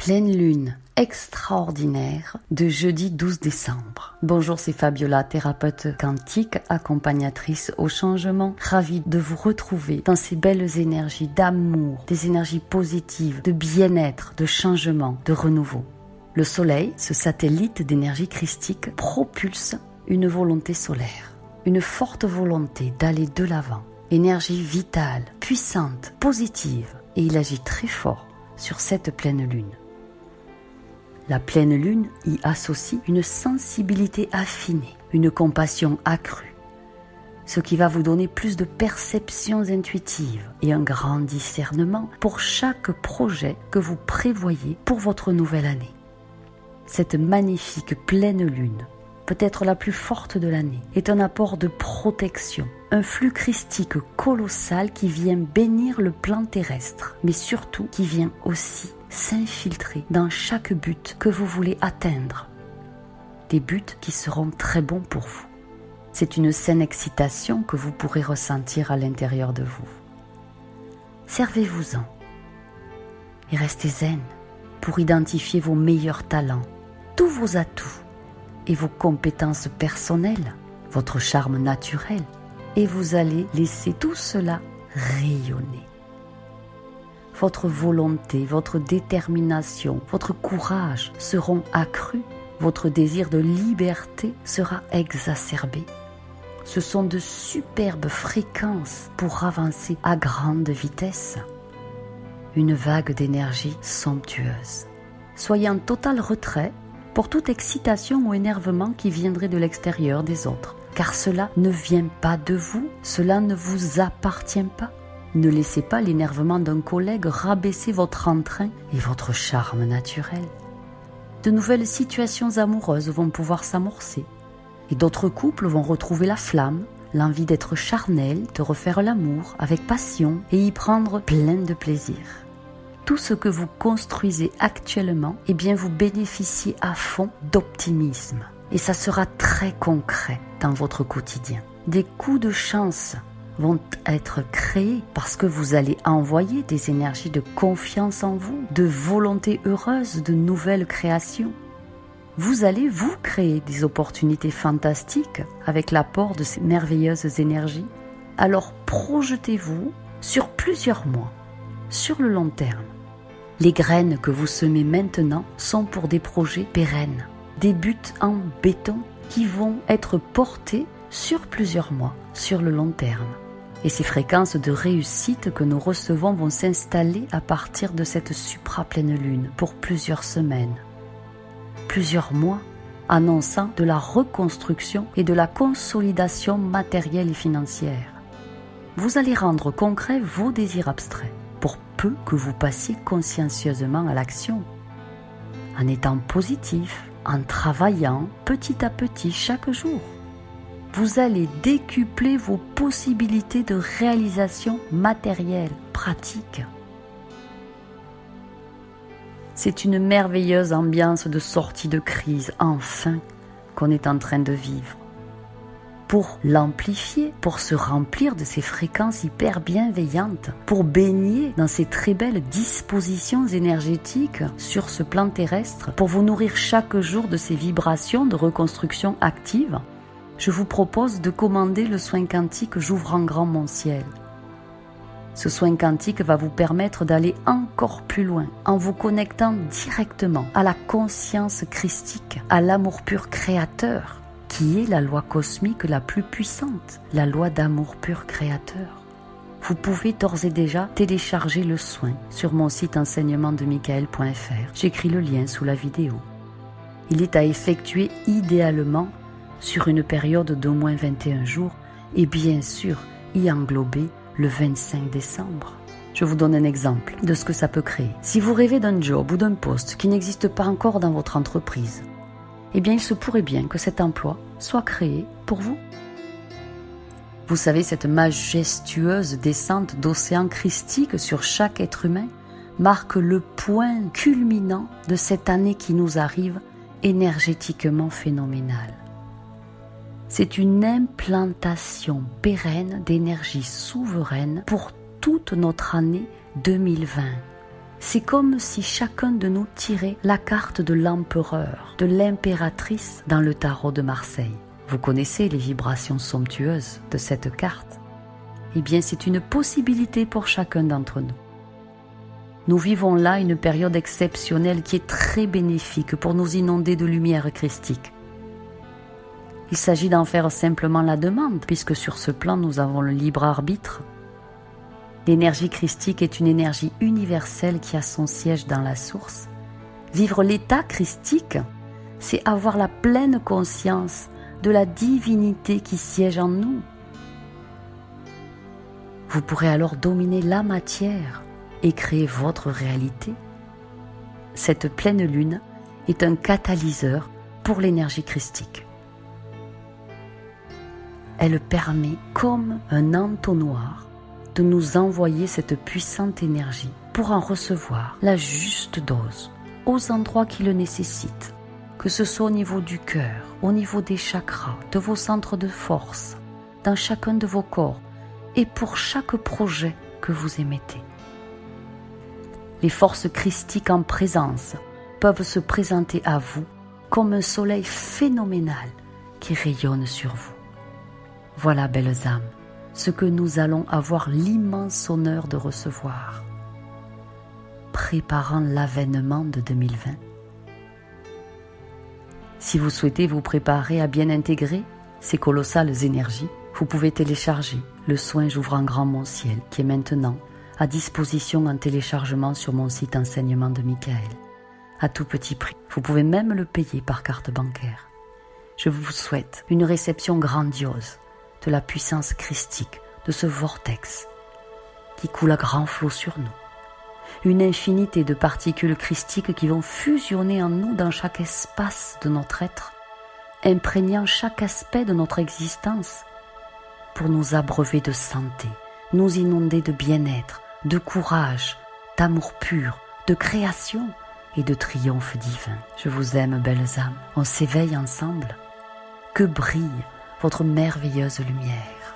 pleine lune extraordinaire de jeudi 12 décembre. Bonjour, c'est Fabiola, thérapeute quantique, accompagnatrice au changement. Ravie de vous retrouver dans ces belles énergies d'amour, des énergies positives, de bien-être, de changement, de renouveau. Le soleil, ce satellite d'énergie christique, propulse une volonté solaire, une forte volonté d'aller de l'avant. Énergie vitale, puissante, positive, et il agit très fort sur cette pleine lune. La pleine lune y associe une sensibilité affinée, une compassion accrue, ce qui va vous donner plus de perceptions intuitives et un grand discernement pour chaque projet que vous prévoyez pour votre nouvelle année. Cette magnifique pleine lune, peut-être la plus forte de l'année, est un apport de protection, un flux christique colossal qui vient bénir le plan terrestre, mais surtout qui vient aussi s'infiltrer dans chaque but que vous voulez atteindre. Des buts qui seront très bons pour vous. C'est une saine excitation que vous pourrez ressentir à l'intérieur de vous. Servez-vous-en et restez zen pour identifier vos meilleurs talents, tous vos atouts et vos compétences personnelles, votre charme naturel, et vous allez laisser tout cela rayonner. Votre volonté, votre détermination, votre courage seront accrus. Votre désir de liberté sera exacerbé. Ce sont de superbes fréquences pour avancer à grande vitesse. Une vague d'énergie somptueuse. Soyez en total retrait pour toute excitation ou énervement qui viendrait de l'extérieur des autres, car cela ne vient pas de vous, cela ne vous appartient pas. Ne laissez pas l'énervement d'un collègue rabaisser votre entrain et votre charme naturel. De nouvelles situations amoureuses vont pouvoir s'amorcer et d'autres couples vont retrouver la flamme, l'envie d'être charnel, de refaire l'amour avec passion et y prendre plein de plaisir. Tout ce que vous construisez actuellement, vous bénéficiez à fond d'optimisme et ça sera très concret dans votre quotidien. Des coups de chance vont être créés parce que vous allez envoyer des énergies de confiance en vous, de volonté heureuse, de nouvelles créations. Vous allez vous créer des opportunités fantastiques avec l'apport de ces merveilleuses énergies. Alors projetez-vous sur plusieurs mois, sur le long terme. Les graines que vous semez maintenant sont pour des projets pérennes, des buts en béton qui vont être portés sur plusieurs mois, sur le long terme. Et ces fréquences de réussite que nous recevons vont s'installer à partir de cette supra-pleine lune pour plusieurs semaines, plusieurs mois, annonçant de la reconstruction et de la consolidation matérielle et financière. Vous allez rendre concrets vos désirs abstraits pour peu que vous passiez consciencieusement à l'action, en étant positif, en travaillant petit à petit chaque jour. Vous allez décupler vos possibilités de réalisation matérielle, pratique. C'est une merveilleuse ambiance de sortie de crise, enfin, qu'on est en train de vivre. Pour l'amplifier, pour se remplir de ces fréquences hyper bienveillantes, pour baigner dans ces très belles dispositions énergétiques sur ce plan terrestre, pour vous nourrir chaque jour de ces vibrations de reconstruction active, je vous propose de commander le soin quantique « J'ouvre en grand mon ciel ». Ce soin quantique va vous permettre d'aller encore plus loin en vous connectant directement à la conscience christique, à l'amour pur créateur, qui est la loi cosmique la plus puissante, la loi d'amour pur créateur. Vous pouvez d'ores et déjà télécharger le soin sur mon site enseignementdemichael.fr. J'écris le lien sous la vidéo. Il est à effectuer idéalement sur une période d'au moins 21 jours et bien sûr y englober le 25 décembre. Je vous donne un exemple de ce que ça peut créer. Si vous rêvez d'un job ou d'un poste qui n'existe pas encore dans votre entreprise, il se pourrait bien que cet emploi soit créé pour vous. Vous savez, cette majestueuse descente d'océan christique sur chaque être humain marque le point culminant de cette année qui nous arrive énergétiquement phénoménale. C'est une implantation pérenne d'énergie souveraine pour toute notre année 2020. C'est comme si chacun de nous tirait la carte de l'empereur, de l'impératrice dans le tarot de Marseille. Vous connaissez les vibrations somptueuses de cette carte. Eh bien, c'est une possibilité pour chacun d'entre nous. Nous vivons là une période exceptionnelle qui est très bénéfique pour nous inonder de lumière christique. Il s'agit d'en faire simplement la demande, puisque sur ce plan, nous avons le libre arbitre. L'énergie christique est une énergie universelle qui a son siège dans la source. Vivre l'état christique, c'est avoir la pleine conscience de la divinité qui siège en nous. Vous pourrez alors dominer la matière et créer votre réalité. Cette pleine lune est un catalyseur pour l'énergie christique. Elle permet, comme un entonnoir, de nous envoyer cette puissante énergie pour en recevoir la juste dose aux endroits qui le nécessitent, que ce soit au niveau du cœur, au niveau des chakras, de vos centres de force, dans chacun de vos corps et pour chaque projet que vous émettez. Les forces christiques en présence peuvent se présenter à vous comme un soleil phénoménal qui rayonne sur vous. Voilà, belles âmes, ce que nous allons avoir l'immense honneur de recevoir, préparant l'avènement de 2020. Si vous souhaitez vous préparer à bien intégrer ces colossales énergies, vous pouvez télécharger le soin J'ouvre en grand mon ciel, qui est maintenant à disposition en téléchargement sur mon site Enseignement de Michael, à tout petit prix. Vous pouvez même le payer par carte bancaire. Je vous souhaite une réception grandiose de la puissance christique, de ce vortex qui coule à grands flots sur nous. Une infinité de particules christiques qui vont fusionner en nous dans chaque espace de notre être, imprégnant chaque aspect de notre existence pour nous abreuver de santé, nous inonder de bien-être, de courage, d'amour pur, de création et de triomphe divin. Je vous aime, belles âmes. On s'éveille ensemble. Que brille votre merveilleuse lumière.